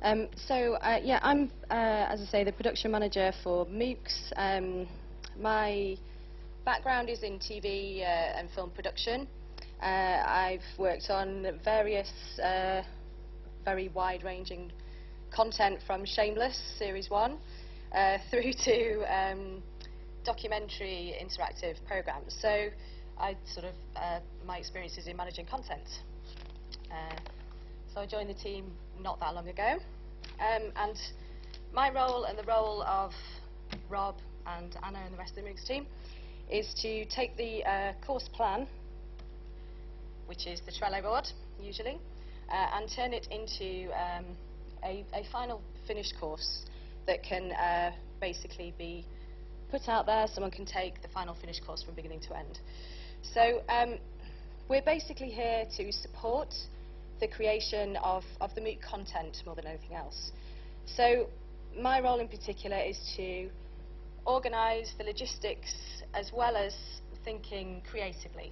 Yeah, I'm, as I say, the production manager for MOOCs. My background is in TV and film production. I've worked on various very wide-ranging content from Shameless, Series 1, through to documentary interactive programmes. So my experience is in managing content. So I joined the team not that long ago, and my role and the role of Rob and Anna and the rest of the MOOCs team is to take the course plan, which is the Trello board usually, and turn it into a final finished course that can basically be put out there. Someone can take the final finished course from beginning to end. So we're basically here to support the creation of the MOOC content more than anything else. So my role in particular is to organise the logistics as well as thinking creatively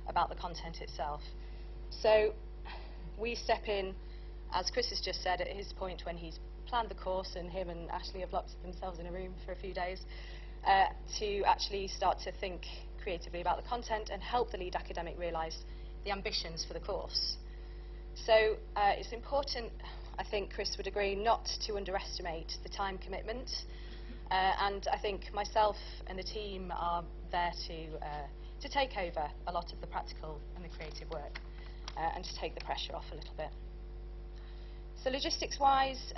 about the content itself. So we step in, as Chris has just said, at his point when he's planned the course and him and Ashley have locked themselves in a room for a few days to actually start to think creatively about the content and help the lead academic realise the ambitions for the course. So it's important, I think Chris would agree, not to underestimate the time commitment, and I think myself and the team are there to take over a lot of the practical and the creative work and to take the pressure off a little bit. So logistics-wise,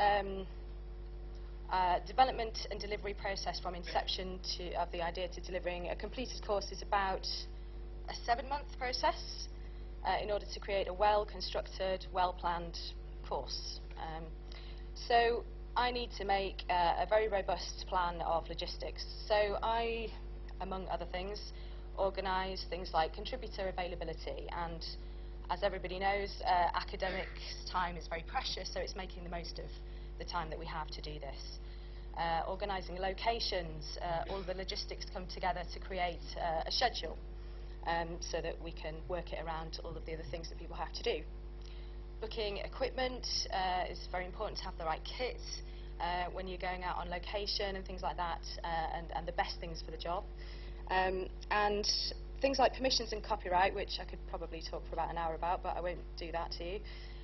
development and delivery process from inception of the idea to delivering a completed course is about a 7-month process in order to create a well-constructed, well-planned course. So I need to make a very robust plan of logistics. So I, among other things, organise things like contributor availability, and as everybody knows, academics' time is very precious, so it's making the most of the time that we have to do this. Organising locations, all the logistics come together to create a schedule so that we can work it around all of the other things that people have to do. Booking equipment is very important to have the right kit when you're going out on location and things like that, and the best things for the job. And things like permissions and copyright, which I could probably talk for about an hour about, but I won't do that to you.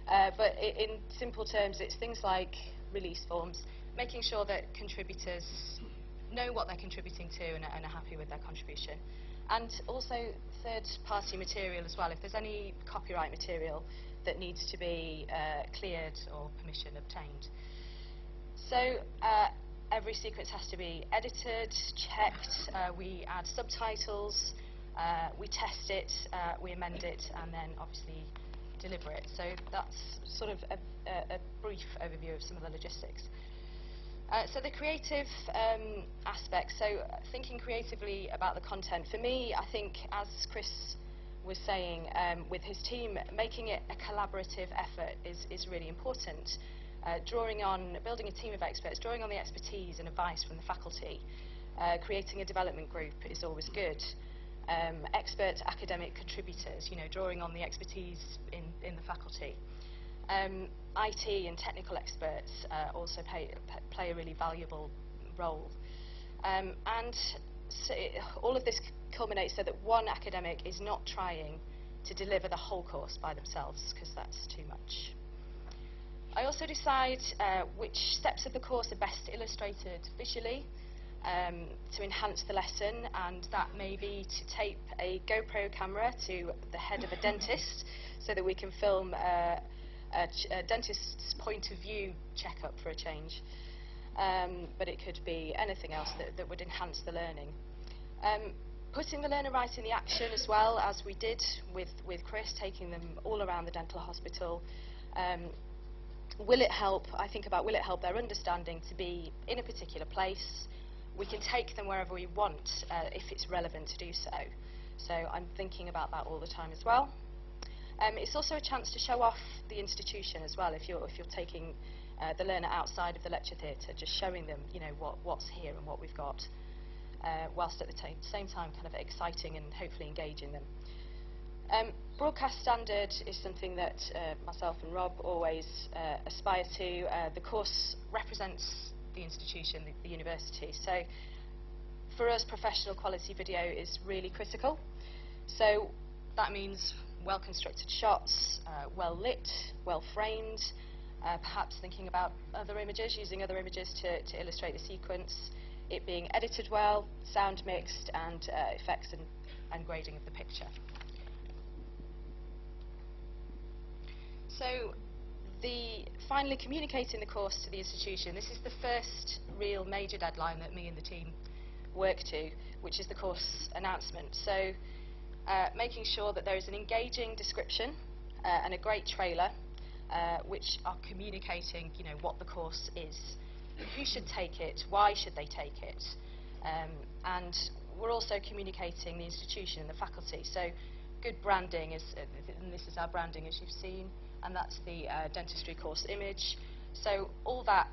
But in simple terms, it's things like release forms, making sure that contributors know what they're contributing to and are happy with their contribution. And also third-party material as well, if there's any copyright material that needs to be cleared or permission obtained. So every sequence has to be edited, checked, we add subtitles, we test it, we amend it, and then obviously deliver it. So that's sort of a brief overview of some of the logistics. So the creative aspect, so thinking creatively about the content. For me, I think, as Chris was saying, with his team, making it a collaborative effort is really important. Building a team of experts, drawing on the expertise and advice from the faculty. Creating a development group is always good. Expert academic contributors, drawing on the expertise in the faculty. IT and technical experts also play a really valuable role. And so all of this culminates so that one academic is not trying to deliver the whole course by themselves, because that's too much. I also decide which steps of the course are best illustrated visually to enhance the lesson, and that may be to tape a GoPro camera to the head of a dentist so that we can film a dentist's point of view checkup for a change. But it could be anything else that would enhance the learning. Putting the learner right in the action as well, as we did with Chris, taking them all around the dental hospital. Will it help? I think about, will it help their understanding to be in a particular place? We can take them wherever we want if it's relevant to do so. So I'm thinking about that all the time as well. It's also a chance to show off the institution as well. If you're taking the learner outside of the lecture theatre, just showing them, what's here and what we've got, whilst at the same time kind of exciting and hopefully engaging them. Broadcast standard is something that myself and Rob always aspire to. The course represents the institution, the university, so for us professional quality video is really critical. So that means well constructed shots, well lit, well framed, perhaps thinking about other images, using other images to illustrate the sequence, it being edited well, sound mixed, and effects and grading of the picture. So, finally communicating the course to the institution, this is the first real major deadline that me and the team work to, which is the course announcement. So, making sure that there is an engaging description and a great trailer which are communicating, what the course is. Who should take it? Why should they take it? And we're also communicating the institution and the faculty. So, good branding is, and this is our branding as you've seen, and that's the dentistry course image. So all that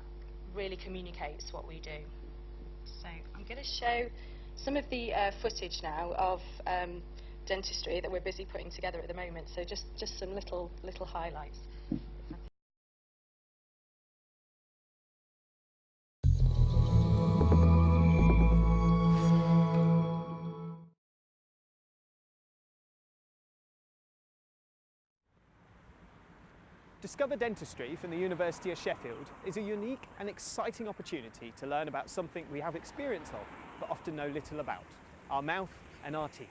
really communicates what we do. So I'm going to show some of the footage now of dentistry that we're busy putting together at the moment. So just some little highlights. Discover Dentistry from the University of Sheffield is a unique and exciting opportunity to learn about something we have experience of, but often know little about: our mouth and our teeth.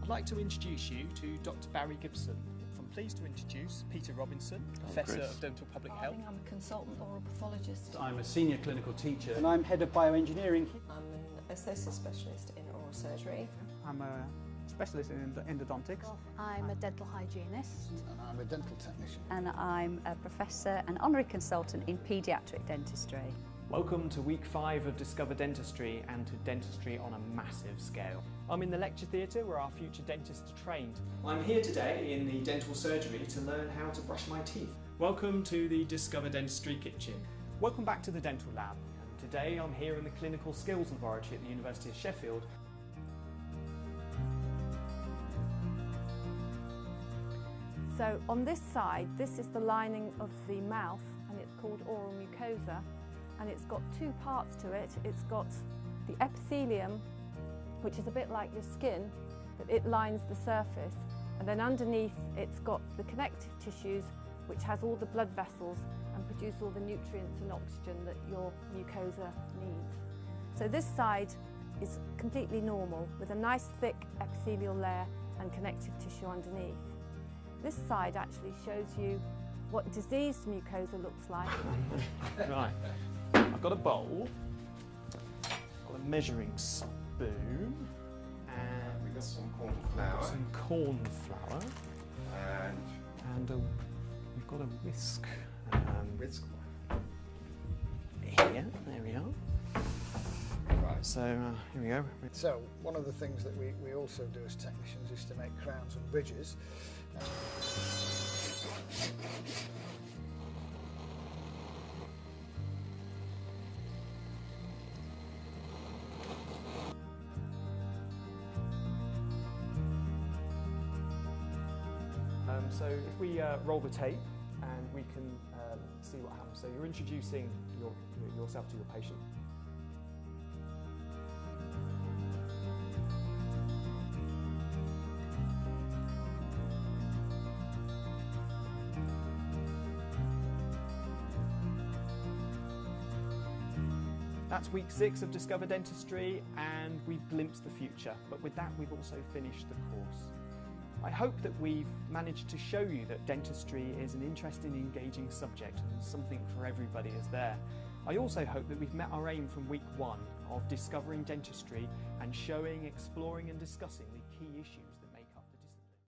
I'd like to introduce you to Dr. Barry Gibson. I'm pleased to introduce Peter Robinson, Professor of Dental Public Health. I'm a consultant oral pathologist. I'm a senior clinical teacher. And I'm head of bioengineering. I'm an associate specialist in oral surgery. I'm a specialist in endodontics. I'm a dental hygienist. And I'm a dental technician. And I'm a professor and honorary consultant in paediatric dentistry. Welcome to week 5 of Discover Dentistry and to dentistry on a massive scale. I'm in the lecture theatre where our future dentists are trained. I'm here today in the dental surgery to learn how to brush my teeth. Welcome to the Discover Dentistry kitchen. Welcome back to the dental lab. And today I'm here in the Clinical Skills Laboratory at the University of Sheffield. So on this side, this is the lining of the mouth, and it's called oral mucosa, and it's got two parts to it. It's got the epithelium, which is a bit like your skin, but it lines the surface, and then underneath it's got the connective tissues, which has all the blood vessels and produce all the nutrients and oxygen that your mucosa needs. So this side is completely normal, with a nice thick epithelial layer and connective tissue underneath. This side actually shows you what diseased mucosa looks like. Right, I've got a bowl, got a measuring spoon, and We've got some corn flour. some corn flour, And and we've got a whisk. whisk. Here, there we are. Right. So here we go. So one of the things that we also do as technicians is to make crowns and bridges. So if we roll the tape and we can see what happens. So you're introducing yourself to your patient. That's week 6 of Discover Dentistry, and we've glimpsed the future, but with that we've also finished the course. I hope that we've managed to show you that dentistry is an interesting, engaging subject and something for everybody is there. I also hope that we've met our aim from week 1 of discovering dentistry and showing, exploring and discussing the key issues